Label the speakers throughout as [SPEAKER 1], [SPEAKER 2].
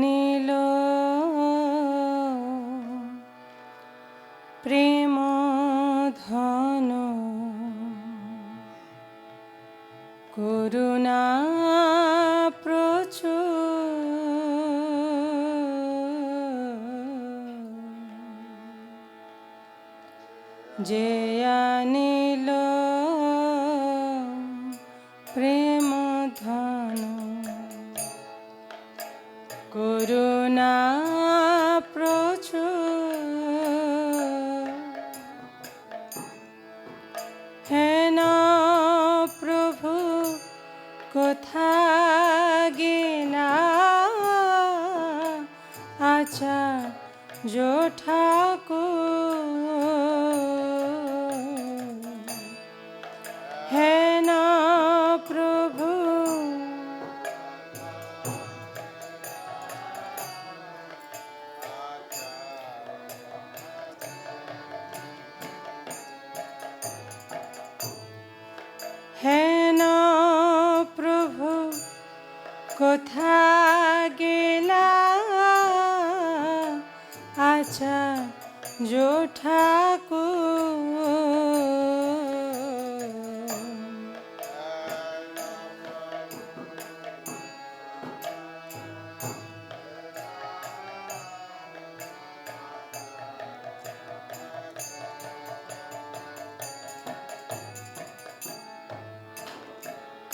[SPEAKER 1] আনিল প্রেম ধন করুণা প্রচুর যে আনিল প্রেম ধন করুণা প্রচুর হেন প্রভু কোথা গেলা আচার্য ঠাকুর হেন প্রভু হেন প্রভু কোথা গেলা আচার্য ঠাকুর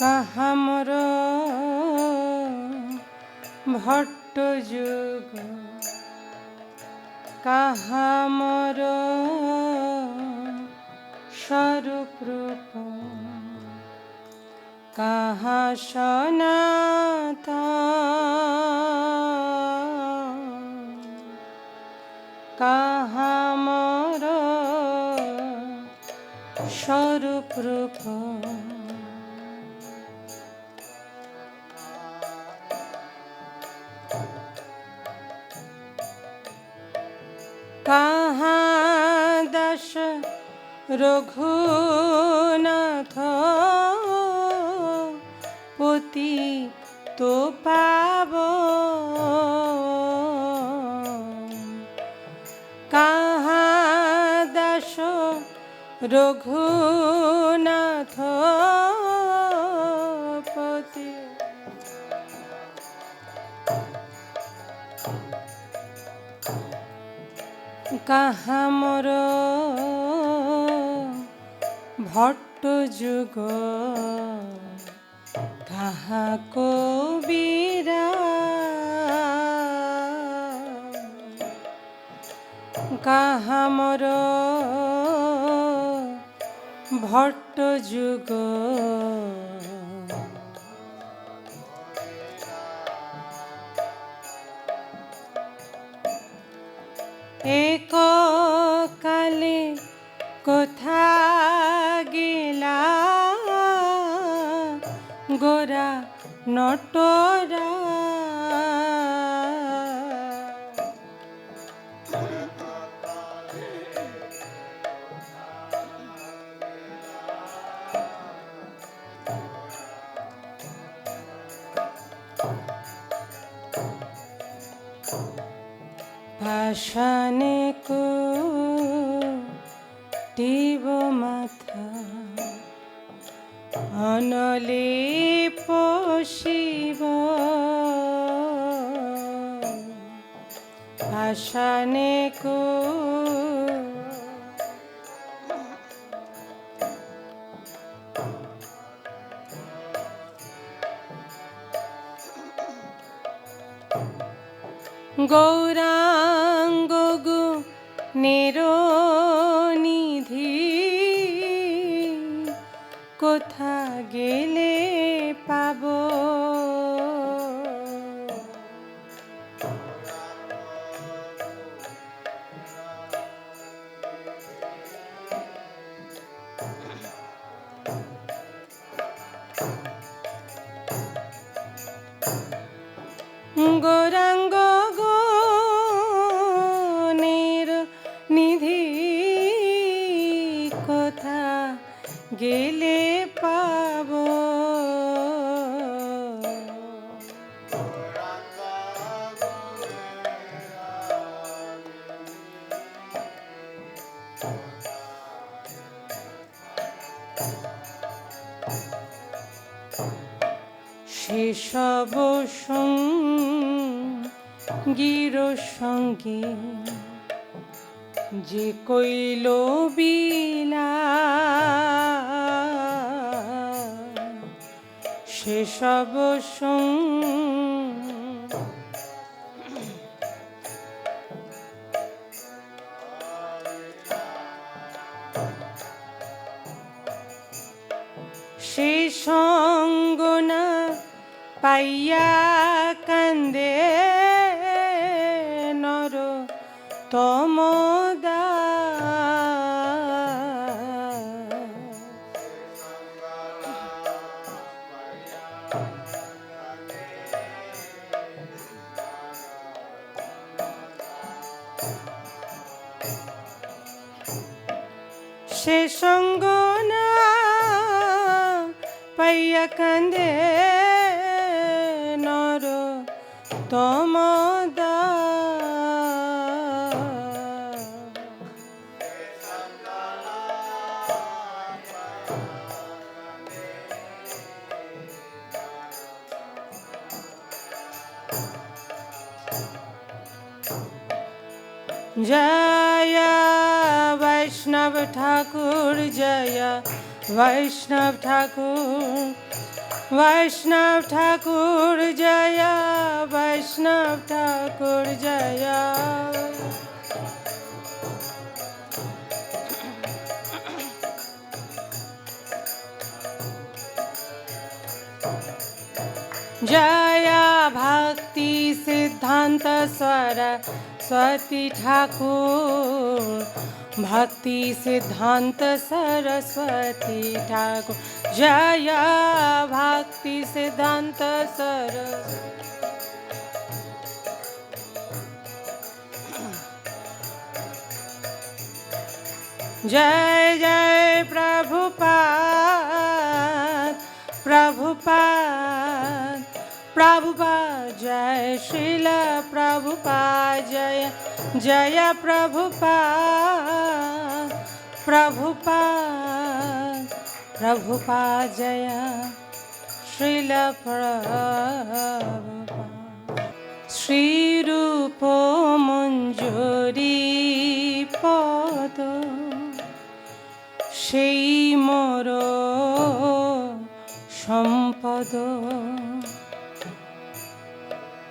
[SPEAKER 1] কাহামর ভট্ট যুগ কাহামর স্বরূপ রূপ কাহা সনাতন কাহামর স্বরূপ রূপ কাহা দাস রঘুনাথ পতি তো পাব কাহা দাস রঘুনাথ পতি কাহামর ভট্ট যুগ কাহা কবিরা কাহামর ভট্ট যুগ এক কালে কোথা গেলা গোরা নটরা ভাসানে কুটিব মাথা অনলে পশিব ভাসানে গৌরাঙ্গ গুণের নিধি কোথা গেলে পাব গৌরাঙ্গ গুণের নিধি সেসব সঙ্গীর সঙ্গে যে কইল বিলাপ, সেসব সে সঙ্গ না পাইয়া কান্দে নর তমদা। সে সঙ্গ না পাইয়া কান্দে নর তমদা। जय वैष्णव ठाकुर, जय वैष्णव ठाकुर, वैष्णव ठाकुर जय, वैष्णव ठाकुर जय। जय भक्ति सिद्धांत सरस्वती ठाकुर, भक्ति सिद्धांत सरस्वती ठाकुर। जय भक्ति सिद्धांत जय जय प्रभुपाद, प्रभुपाद, प्रभुपाद जय श्रील प्रभुपाद, जय जय प्रभुपाद, प्रभुपाद, प्रभुपाद जय श्रील प्रभुपाद। श्री रूप मंजरी पद সেই মোর সম্পদ,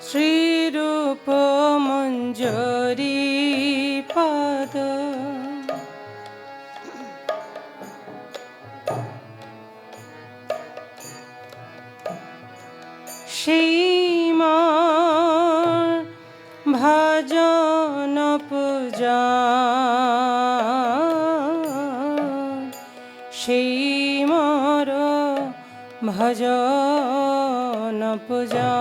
[SPEAKER 1] শ্রীরূপ মঞ্জরি পদ। সেই মোর ভজন পূজা, সেই মোর ভজন পূজা,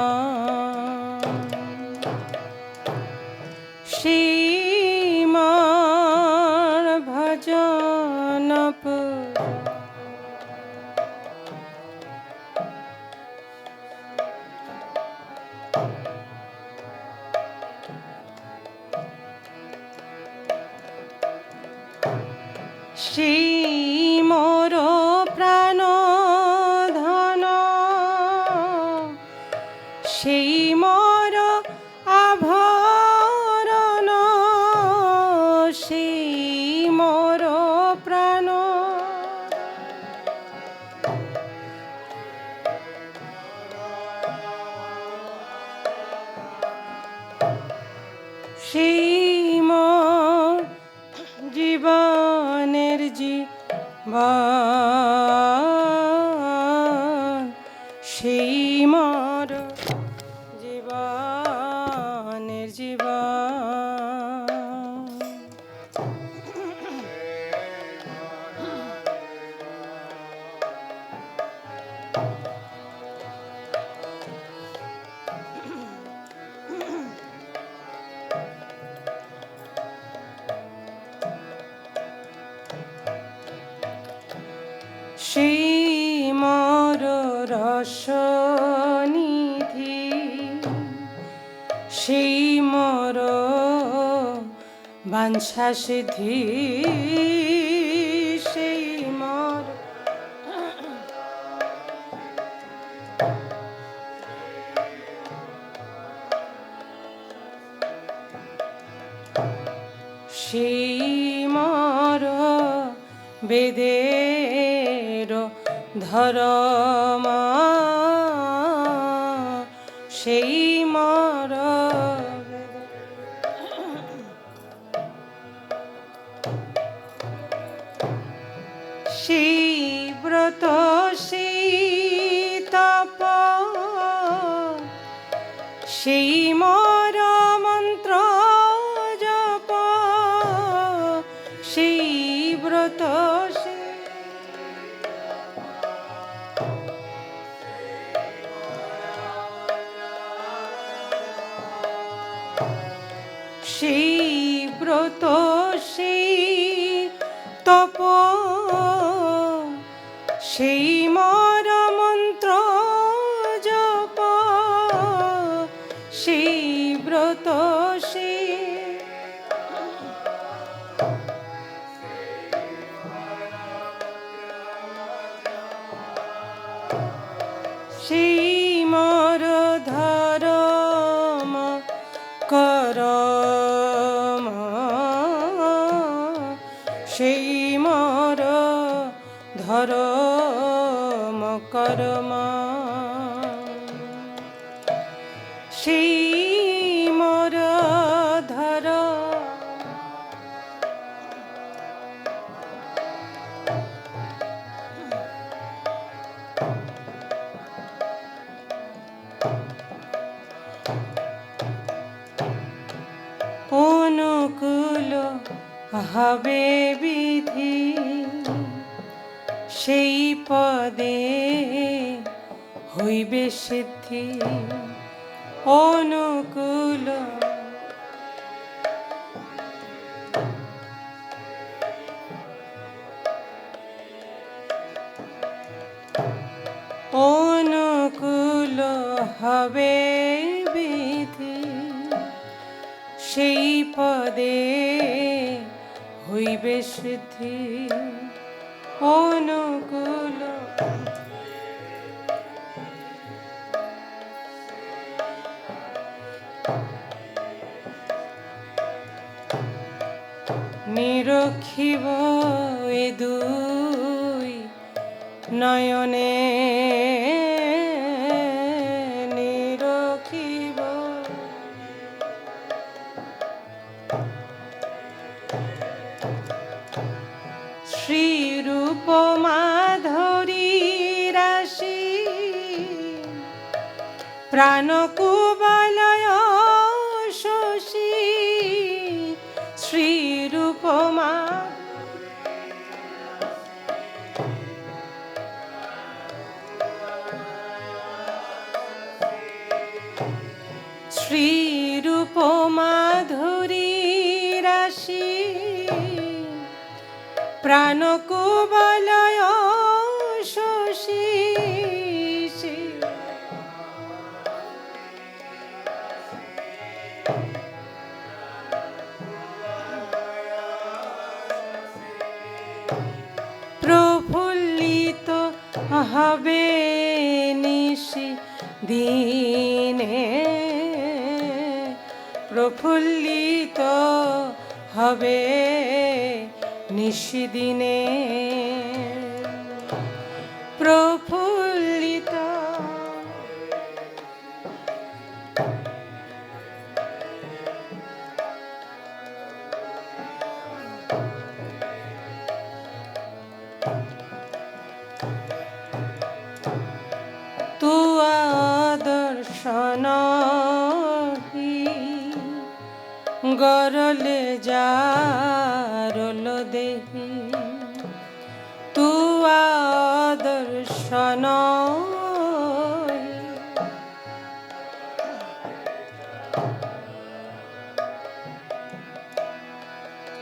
[SPEAKER 1] সেই মোর ভজন পূজা। সেই মোর প্রাণ ধন, সেই মোর আভরণ, সেই মোর প্রাণ, সেই মোর জীবনের জীবন, সেই মোর জীবনের জীবন। সেই মোর রসনিধি, সেই মোর বাঞ্ছা সিদ্ধি, সেই মোর সেই মর বেদের ধর্ম, সেই মর সেই ব্রত সেই তপ, সেই মর মন্ত্র জপ, সেই ব্রত সেই ব্রত সেই তপ, সেই মর মন্ত্র জপ, সেই ব্রত সেই মর ধর্ম করম, সেই মর ধর্ম করম, সেই মর ধর অনুকূল হবে বিধি, সেই পদে হইবে সিদ্ধি। অনুকূল অনুকূল হবে বিধি, সেই পদে হইবে সিদ্ধি। অনুকূল নিরখিব এ দুই নয়নে, নিরখিব শ্রীরূপ মাধুরী রাশি, প্রাণকুবলয় শশী, শ্রীরূপ শ্রীরূপ মাধুরী রাশি, প্রাণকুবলয় শশী, প্রফুল্লিত হবে নিশি দিনে, প্রফুল্লিত হবে নিশিদিনে, প্রফুল্লিত তুয়া দর্শন গরলে যারল দেহি, তুয়া দর্শন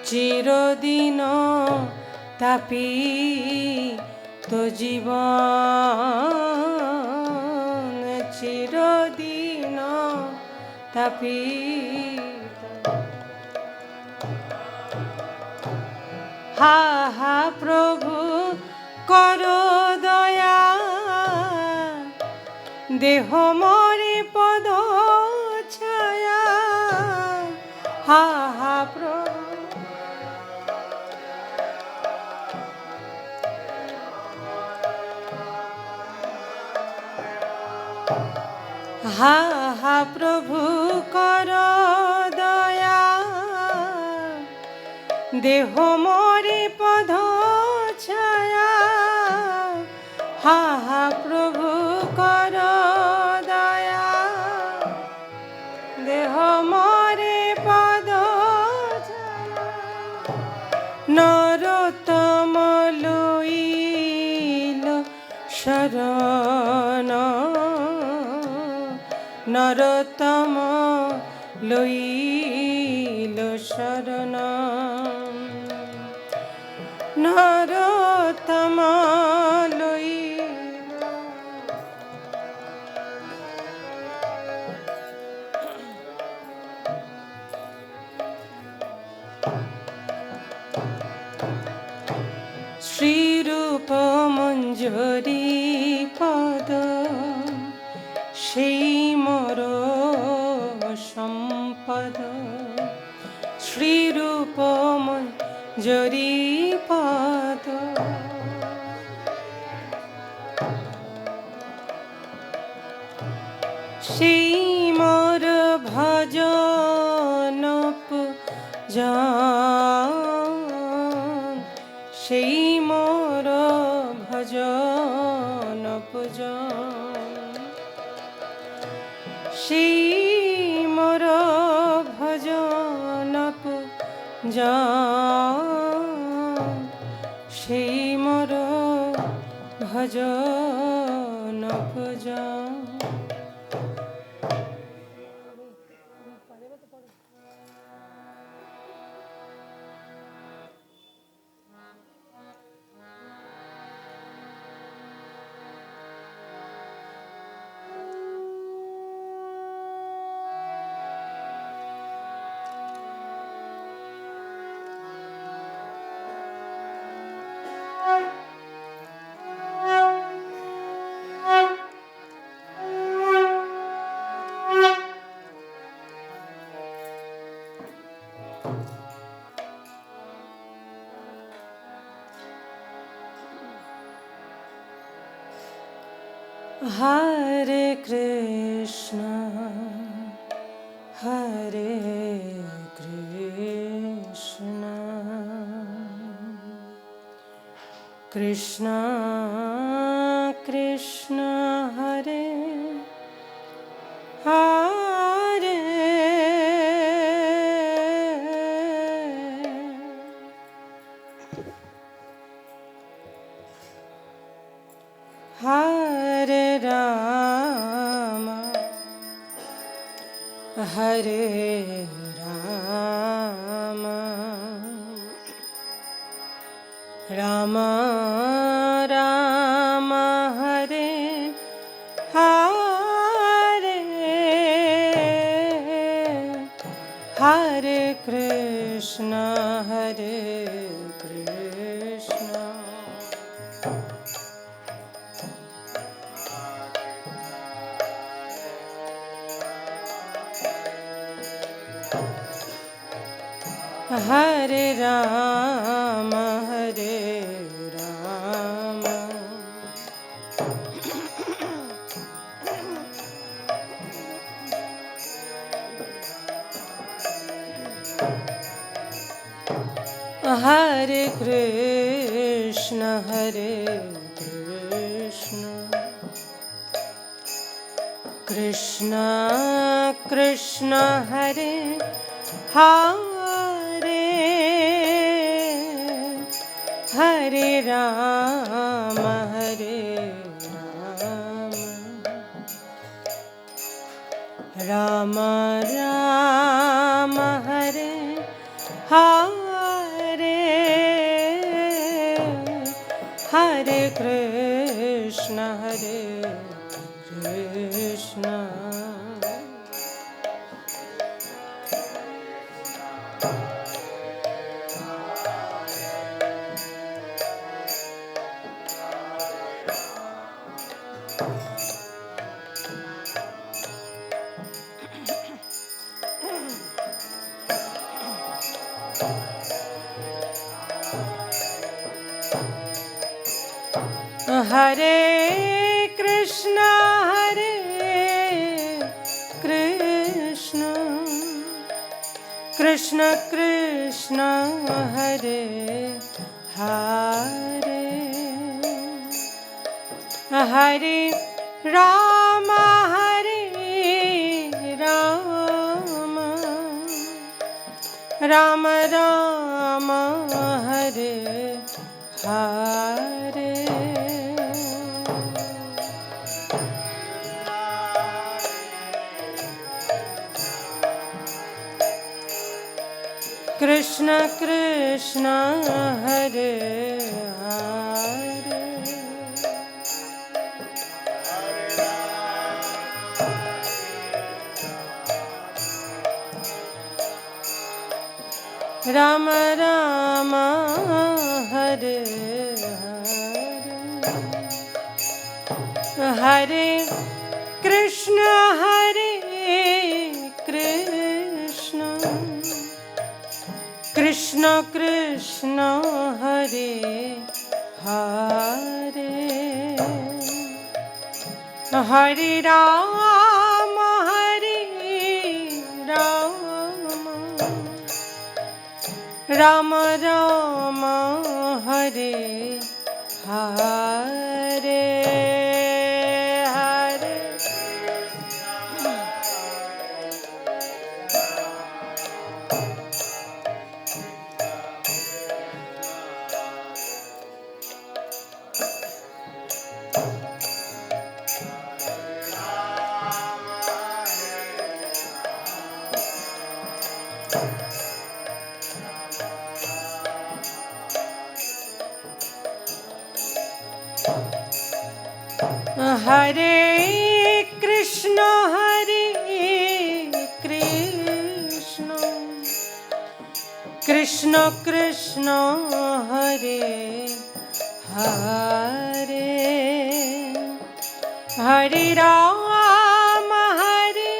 [SPEAKER 1] চিরদিন তাপি তো জীবন, চিরদিন তাপি হা হা প্রভু কর দয়া, দেহ মরে পদ ছায়া, হা হা প্রভু দেহ মোরে পদ ছায়া, হা হা প্রভু কর দয়া। দেহ মোরে পদ ছায়া, নরোত্তম লইল শরণ, নরোত্তম লইল শরণ, নরোত্তম লইল। শ্রীরূপ মঞ্জরি পদ, সেই মোর সম্পদ। শ্রীরূপ মঞ্জরি পদ, সেই মোর ভজন পূজন, সেই মোর ভজন পূজন, সেই মোর ভজন পূজন, সেই মোর ভজন পূজন। Hare Krishna, Hare Krishna, Krishna Krishna Hare Hare, Hare Rama, Hare Rama, Rama Rama Hare Hare, Hare Krishna, Hare Krishna, Hare Rama, Hare Rama, Hare Krishna, Hare Krishna, Krishna Krishna Hare Hare, Hare Rama, Hare Rama, Rama Rama Hare Hare, Hare Krishna, Hare Krishna, Hare Krishna, Hare Krishna, Krishna Krishna Hare Hare Hare Rama Hare Rama Rama Rama Hare Hare Krishna Krishna Hare Hare Rama Rama Hare Hare Hare Krishna Hare Krishna Krishna Krishna Hare Hare Hare Rama Hare Rama Rama Rama Hare Hare Hare Hare Krishna Hare Krishna Krishna Krishna Hare Hare Hare Rama Hare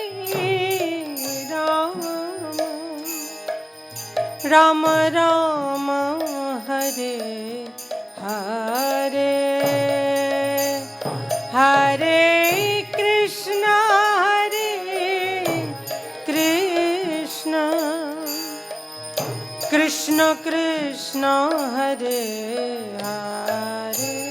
[SPEAKER 1] Rama Rama Rama Hare Hare Hare Krishna Hare Krishna Krishna Krishna Hare Hare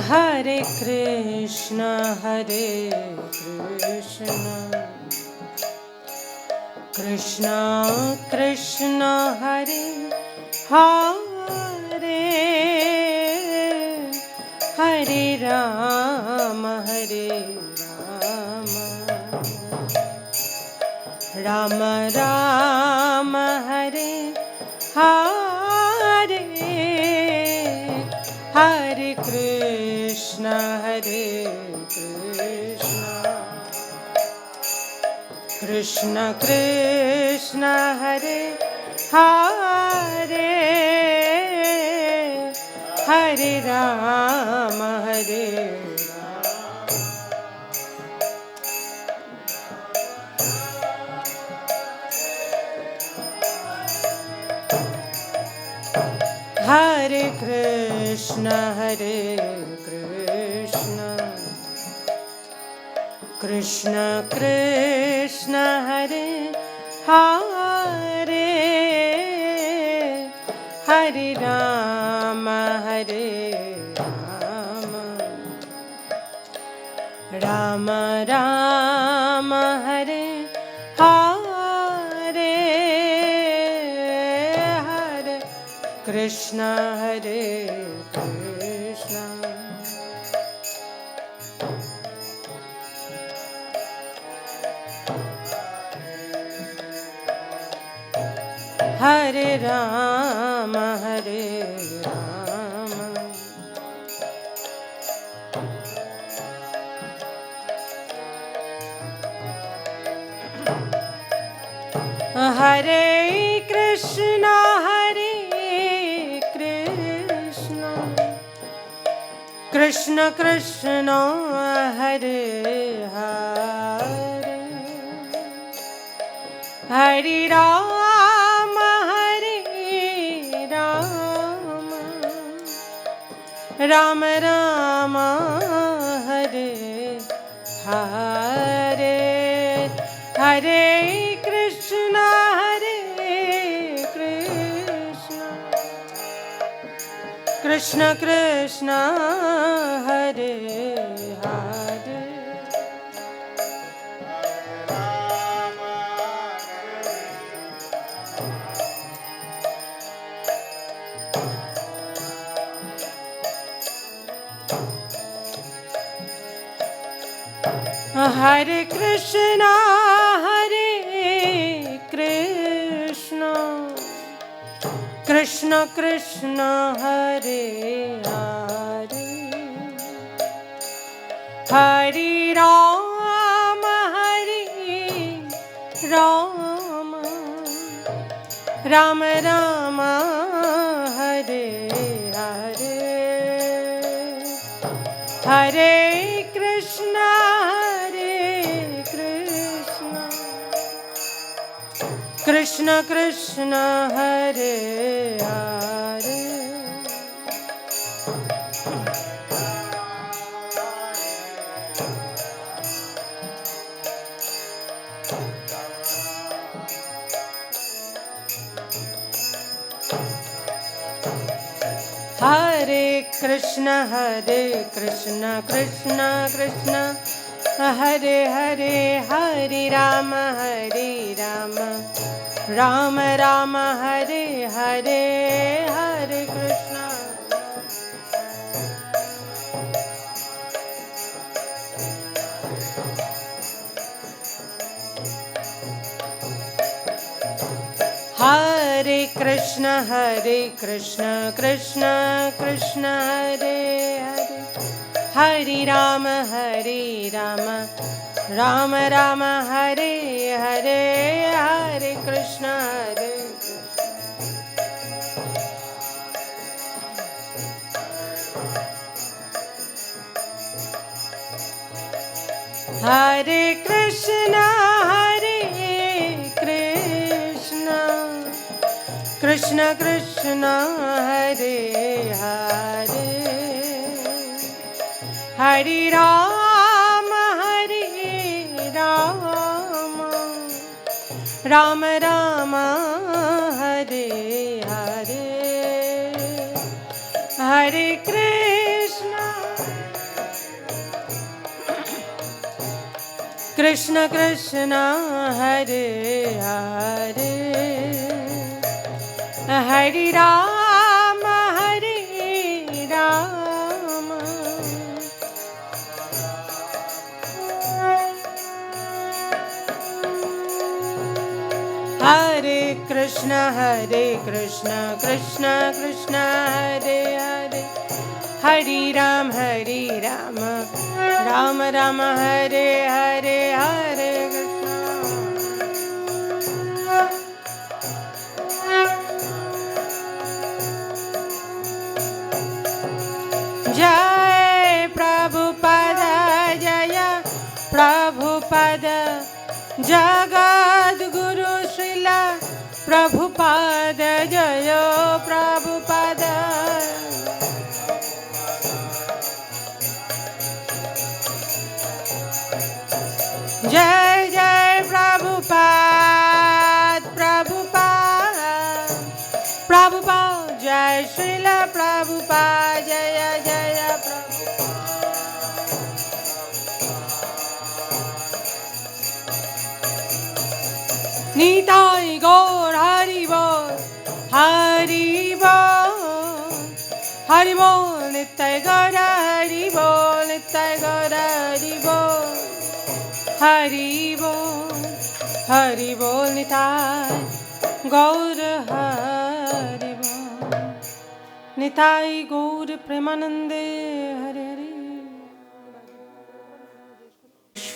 [SPEAKER 1] Hare Krishna Hare Krishna Krishna Krishna Hare Hare Hare Rama Hare Rama Rama Rama Hare Hare Hare Krishna Hare Krishna Krishna Krishna Hare Hare Hare Rama Hare Hare Krishna Hare Krishna Krishna Krishna Hare Hare Hare Rama Hare Rama Rama Rama Hare Hare Hare Krishna Hare Krishna Hare Rama Hare Rama Hare Krishna Hare Krishna Krishna Krishna Hare Hare Hare Rama, Rama Rama, Hare Hare, Hare Krishna, Krishna Krishna, Hare Hare. Hare Krishna, Krishna Krishna, Hare Hare, Hare Rama, Rama Rama, Hare Hare, Hare Krishna, Krishna Krishna, Hare Hare. Hare Krishna, Krishna Krishna, Hare Hare, Hare Rama, Rama Rama, Hare Hare, Hare Krishna. Hare Krishna, Krishna Krishna, Hare Hare, Hare Rama, Rama Rama, Hare Hare, Hare Krishna, Hare Krishna, Krishna Krishna, Hare Hare, Hare Rama, Rama Rama, Hare Hare, Hare Krishna, Krishna Krishna, Hare Hare, Hare Rama, Hare Krishna, Krishna Krishna, Hare Hare, Hare Rama, Rama Rama, Hare Hare, Hare Krishna. Jai Prabhupada, Jaya Prabhupada, Jagat Guru Srila Prabhupada, Jaya Prabhupada. Jai Jai Prabhupada, Prabhupada, Jai Srila Prabhupada, Jaya Jaya Prabhupada. Nitai Gaur Hari Bol, Hari Bol, Hari Bol, Nitai Gaur Hari Bol, Nitai Gaur Hari Bol, Hari Bol, Hari Bol, Nitai Gaur Hari Bol, Nitai Gaur Premanande, Hare Hare.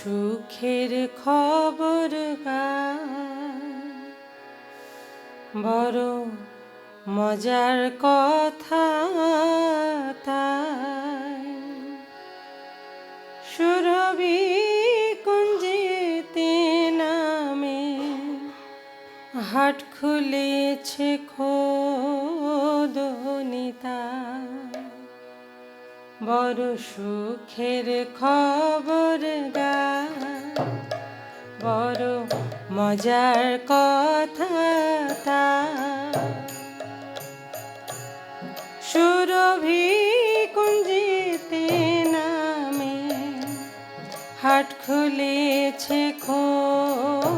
[SPEAKER 1] সুখের খবর বড় মজার কথা তাই সুরভি কুঞ্জিতে নামে হাট খুলেছে খোদনিতা, বড় সুখের খবর গায়, বড় মজার কথা তার। সুরভি কুঞ্জিতে নামে হাট খুলেছে খোদনিতা।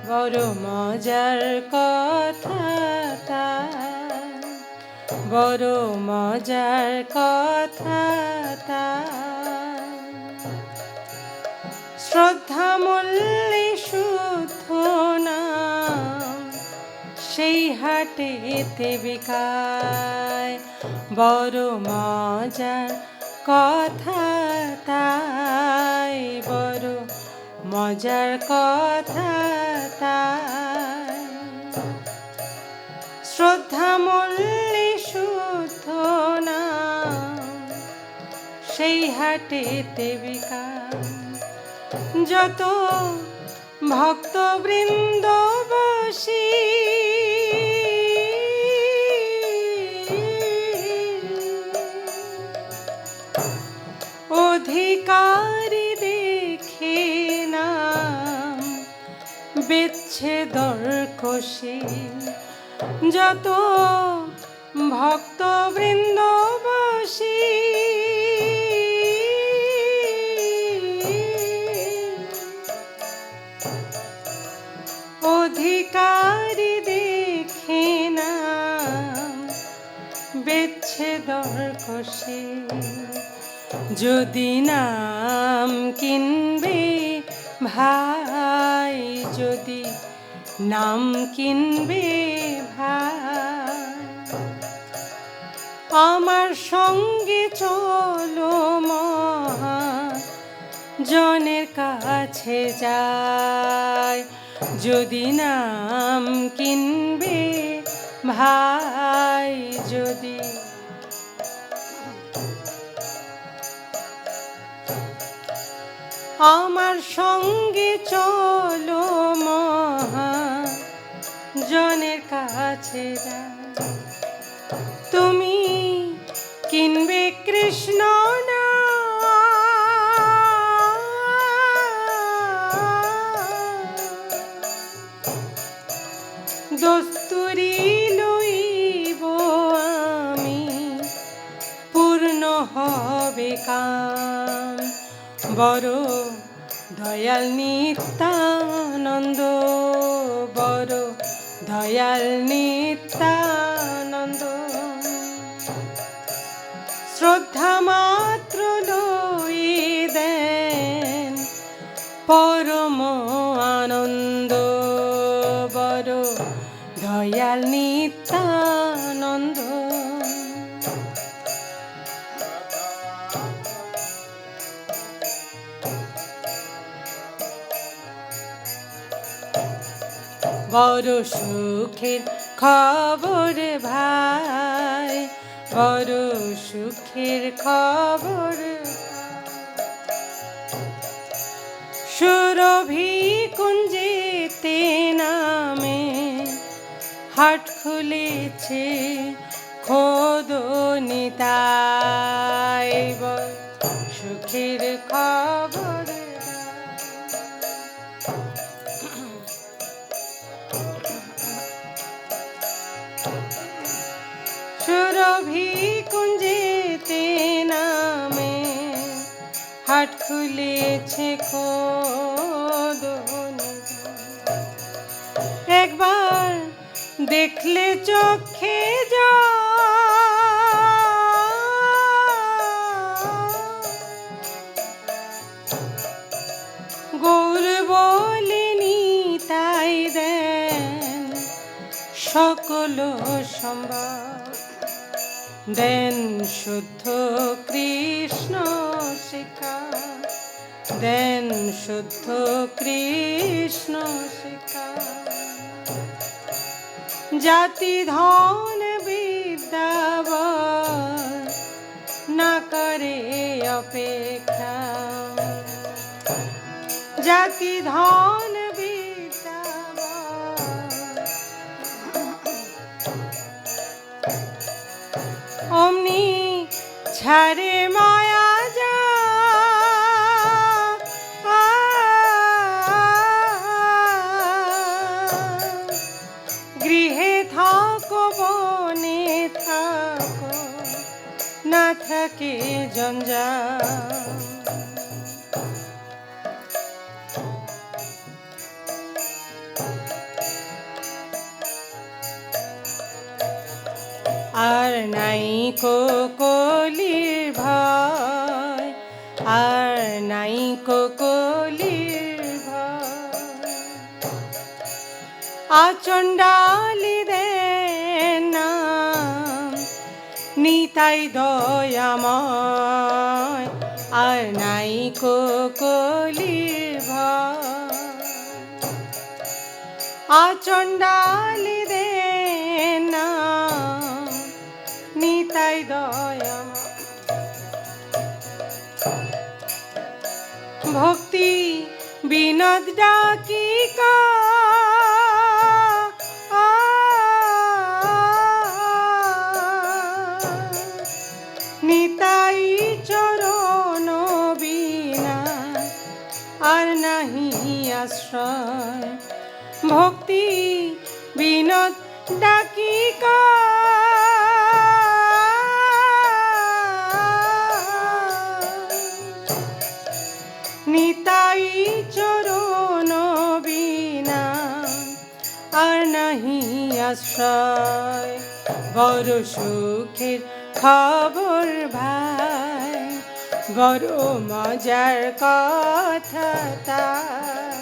[SPEAKER 1] বড় মজার কথা তার, বড় মজার কথা তার। শ্রদ্ধা মূল্যে শুদ্ধ নাম সেই হাটেতে বিকায়, বড় মজার কথা তাই, বড় মজার কথা তাই। শ্রদ্ধা মূল্যে শুদ্ধ নাম সেই হাটেতে বিকায়, যত ভক্তবৃন্দ বসি অধিকারী দেখে নাম বেচ্ছে দরকশি, যত ভক্তবৃন্দ বসি অধিকারী দেখে নাম বেচ্ছে দরকশি। যদি নাম কিনবে ভাই, যদি নাম কিনবে ভাই, আমার সঙ্গে চলো মহাজনের কাছে যাই। যদি নাম কিনবে ভাই, যদি আমার সঙ্গে চলো মহাজনের কাছে যাই। তুমি কিনবে কৃষ্ণ না, দস্তুরি লইব আমি, পূর্ণ হবে কাম। বড় দয়াল নিত্যানন্দ, বড় দয়াল নিত্যানন্দ, শ্রদ্ধা মাত্র লই দেন পরম আনন্দ। বড় দয়াল নিত্যানন্দ। বড় সুখের খবর ভাই, বড় সুখের খবর। সুরভি কুঞ্জেতে নামে হাট খুলেছে খোদনিতা, সুখের খবর। সুরভি কুঞ্জেতে নামে হাট খুলেছে খোদনিতা। একবার দেখলে চোখে যা, গৌর বলে নিতাই দেন সকল সম্ভব, দেন শুদ্ধ কৃষ্ণ শিক্ষা, দেন শুদ্ধ কৃষ্ণ শিক্ষা। জাতি ধন বিদ্যাবর না করে অপেক্ষা, জাতি ধন বিদ্যাবর অমনি ছাড়ে মায়া যা গৃহে থাকো বনে থাকো না থাকে জঞ্জাল, আর নাই কলির ভয়, আর নাই কলির ভয়, আচণ্ডালি দেন নাম নিতাই দয়াময়, আর নাই কলির ভয়, আচণ্ডালি দেন নাম নিতাই দয়াময়। ভক্তি বিনোদ ডাকি নিতাই চরণ বিনা আর নাহি আশ্রয়, ভক্তি বিনোদ ডাকি নিতাই চরণ বিনা আর নাহি আশ্রয়। বড় সুখের খবর ভাই, বড় মজার কথা তাই,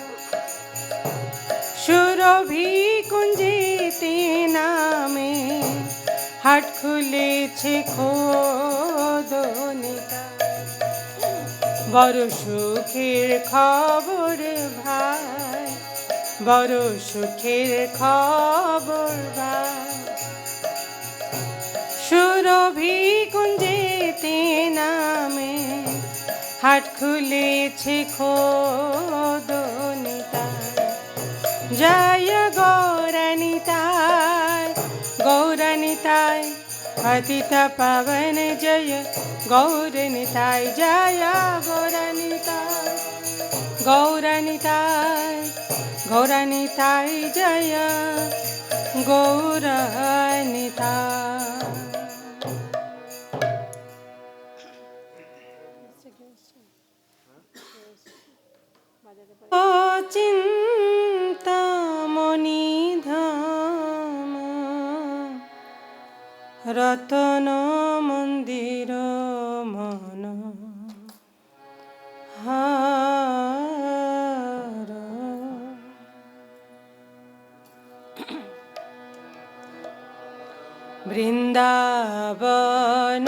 [SPEAKER 1] সুরভি কুঞ্জিতে নামে হাট খুলেছে খোদনিতা। বড় সুখের খবর ভাই, বড় সুখের খবর ভাই, সুরভি কুঞ্জিতে নামে হাট খুলেছে খোদনিতা। জয় গৌরনিতায় গৌরনিতায় পতিত পাवन जय गौरनिताय, जय गौरनिताय गौरनिताय गौरनिताय, जय गौरनिताय। চিন্তামণি ধাম রতন মন্দির মন হার, বৃন্দাবন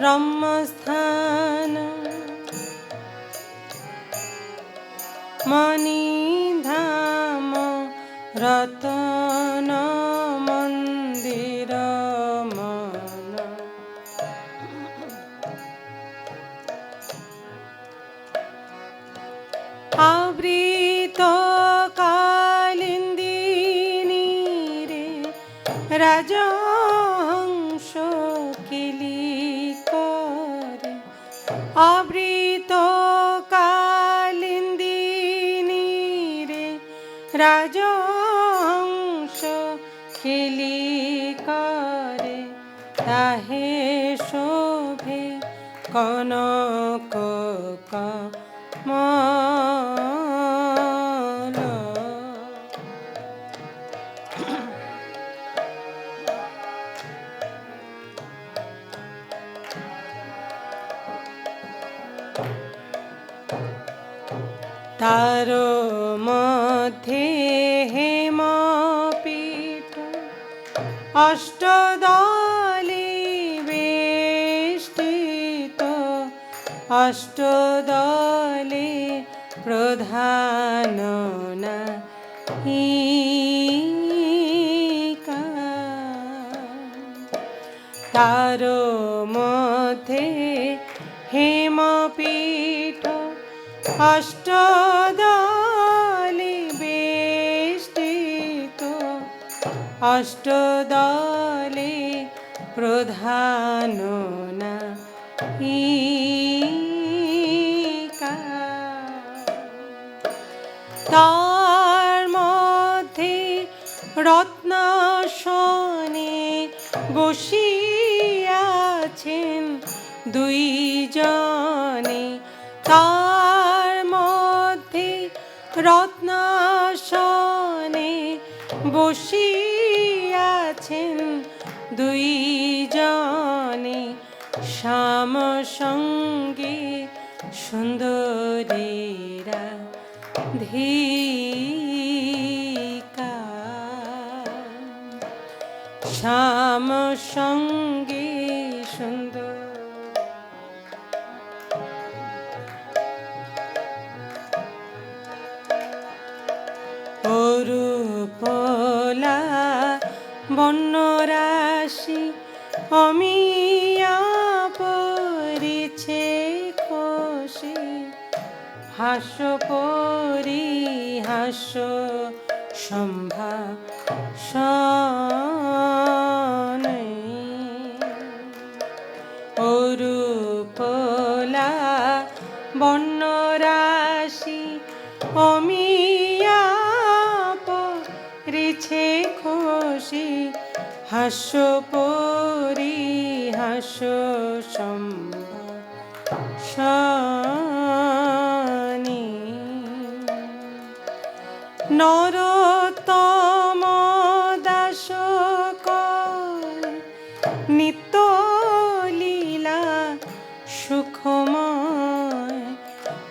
[SPEAKER 1] রম্যস্থান মণিধাম রতন মন্দির মন, আবৃত কালিন্দিনী রে রাজহংস কিলি করে, আবৃত কালিন্দিনী রে রাজহংস কিলি করে, তাহে শোভে কনক কমল। তার মধ্যে হেমপীঠ অষ্টদলে বেষ্টিত, অষ্টদলে প্রধান নাহি অষ্টদলে বেষ্টিত অষ্টদলে প্রধান নায়িকা তার মধ্যে রত্নাসনে বসিয়াছেন দুইজনে তার মধ্যে রত্নাসনে বসিয়াছেন দুইজনে শ্যাম সঙ্গে সুন্দরীরা ধিকা শ্যাম সঙ্গে সুন্দর অরূপলা বর্ণরাশি অমিয়া পরিছে খোশি হাস্য পরিহাস্য সম্ভাষণে অরূপলা বর্ণরাশি অমিয়া পরিছে খোশি হাস্য পরিহাস্য সম্ভাষণে নরোত্তম দাস নিত্য লীলা সুখময়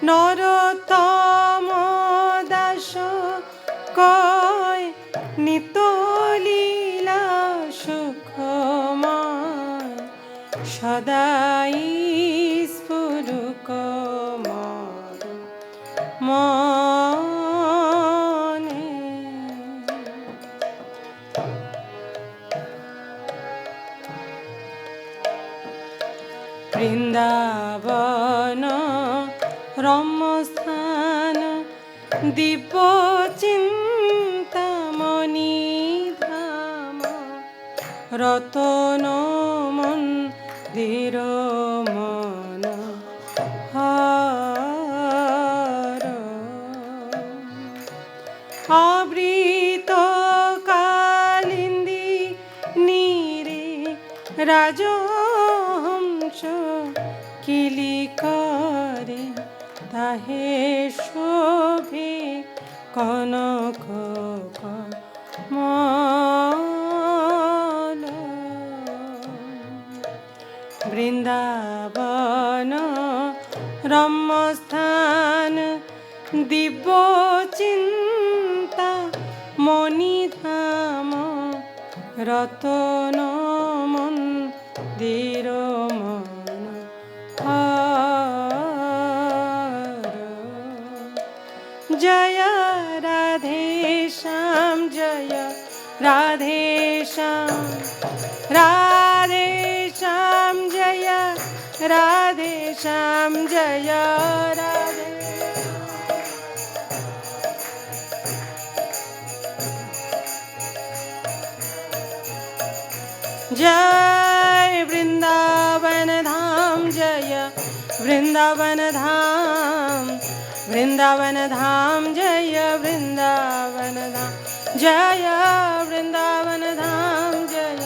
[SPEAKER 1] নরোত্তম দাস নিত্য লীলা সুখময় সদাই স্ফুরুক মনে বৃন্দাবন রম্যস্থান দিব্য চিন্তামণি ধাম রতন মন্দির মন হর আবৃত কালিন্দী নীরে রাজহংস কিলি করে তাহে শোভে কনক কমল বৃন্দাবন রম্যস্থান দিব্য চিন্তা মণিধাম রতন মন্দির মন হর জয় রাধে শ্যাম জয় রাধে শ্যাম রাধে শ্যাম জয় রাধে শ্যাম জয় রাধে जय वृंदावन धाम जय वृंदावन धाम वृंदावन धाम जय वृंदावन धाम जय वृंदावन धाम जय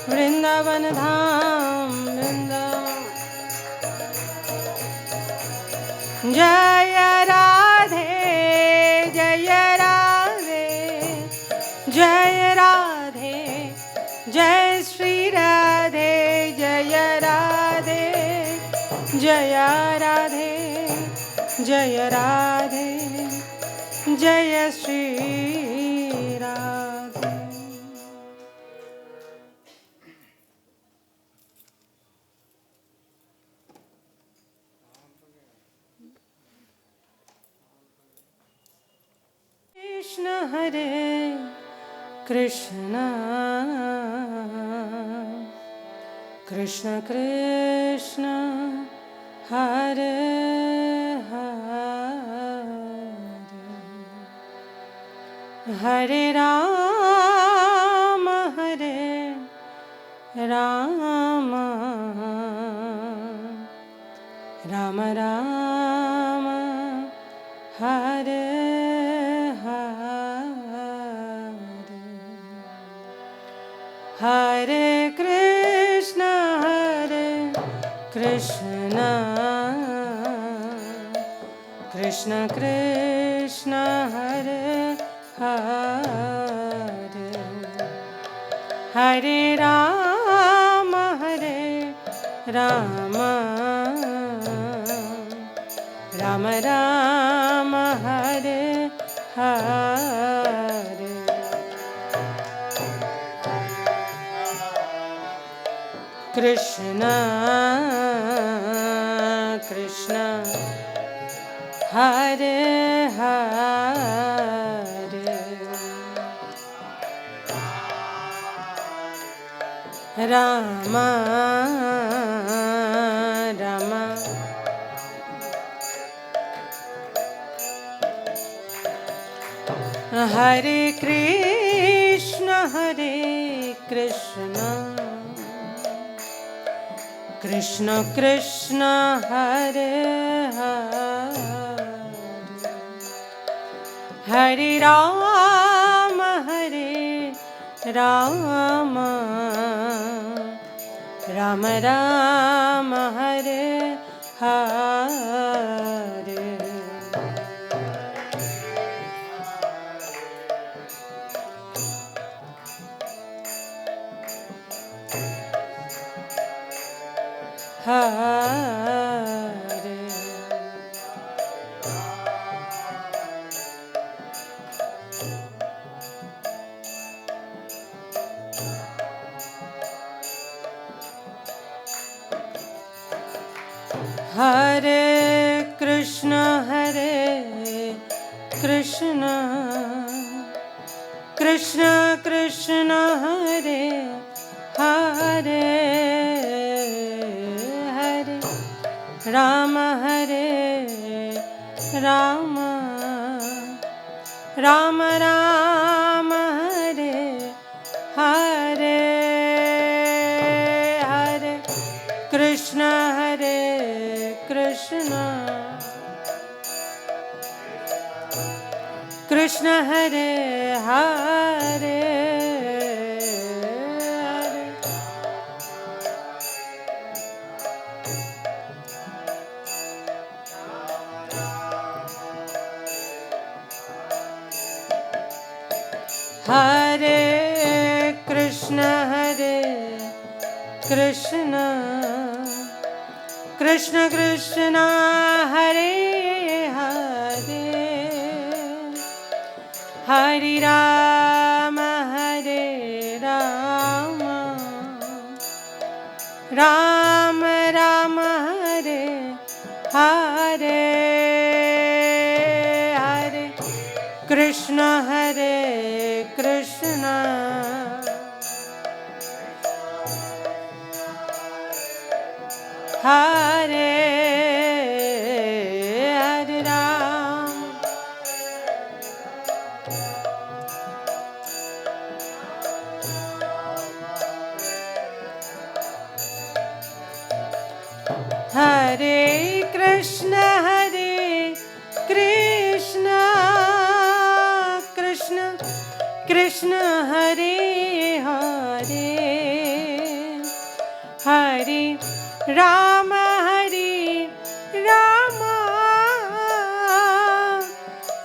[SPEAKER 1] वृंदावन धाम जय राधे जय राधे जय राधे जय श्री राधे जय राधे जय राधे जय राधे जय श्री राधे कृष्ण हरे Krishna Krishna Krishna Hare Hare Hare Rama, Hare Rama, Rama Rama, Hare Hare, Hare Krishna, Krishna Krishna, Hare Hare, Hare Rama, Hare Rama, Rama Rama, Hare Hare, Krishna Krishna, Hare Hare, Rama Rama, Hare Krishna, Krishna Krishna, Hare Hare, Hare Rama, Rama, Rama Rama, Hare Hare, Hare, Hare Krishna, Krishna Krishna, Hare Hare, Hare Rama, Rama, Rama Rama, Hare Hare, Hare Krishna, Krishna Hare Hare, Hare Krishna, Krishna Krishna, Hare Hare, Hare Rama, Rama, Rama Rama, Hare Hare, Hare Krishna, Krishna Hare Hare Ram, Hare Krishna, Krishna Krishna, Hare Hare, Hare Rama, Rama,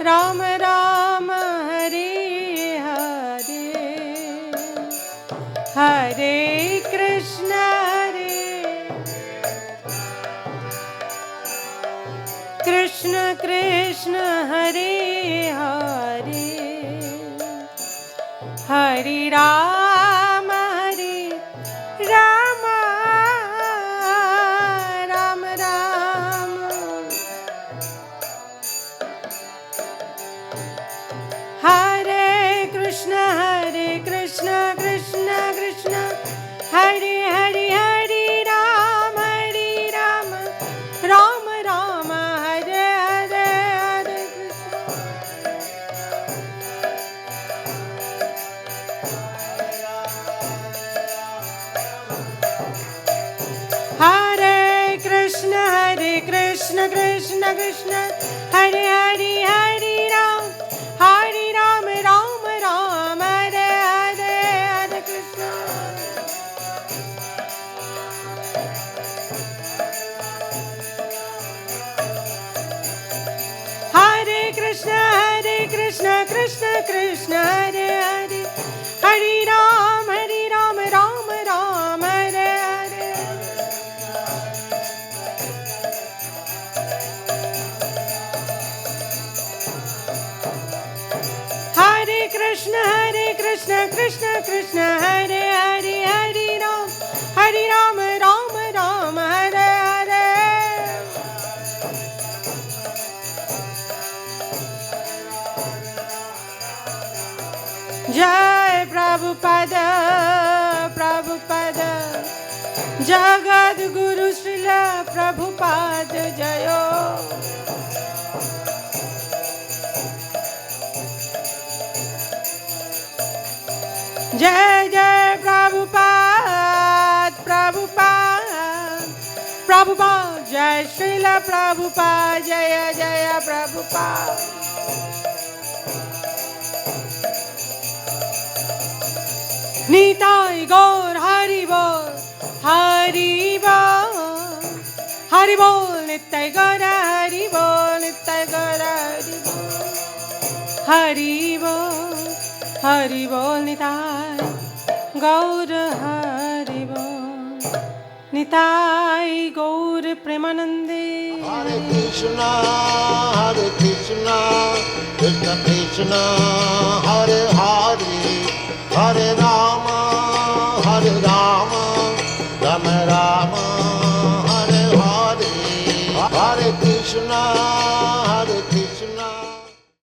[SPEAKER 1] Rama Rama, Hare Hare, Hare Krishna, Krishna, Hare Hare, Hare Rama, Rama, Rama Rama, Hare Krishna, Krishna Krishna, Hare Hare, Hare Rama, Rama Rama, Hare Hare, Hare Krishna, Hare Hare, Hare Ram, Ram Ram, Hare Hare, Hare Krishna. Hare Krishna, Krishna Krishna, Hare Hare, Hare Ram, Ram Ram, Hare Hare. Hare Krishna, Krishna Krishna, Hare Hare, Hare Ram, Ram Ram, Hare Hare. Jai Prabhupada, Prabhupada, Jagat Guru Srila Prabhupada Jayo. Jai Jai Prabhupada, Prabhupada, Prabhupada, Jai Srila Prabhupada, Jaya Jaya Prabhupada. Nitai Gaur Hari Bol, Hari Bol, Hari Bol, Nitai Gaur Hari Bol, Nitai Gaur Hari Bol, Hari Bol, Nitai Gaur Hari Bol, Nitai Gaur Premanande.
[SPEAKER 2] Hare Krishna, Krishna Krishna, Hare Hare, Hare Rama, Rama Rama, Hare Hare, Hare Krishna.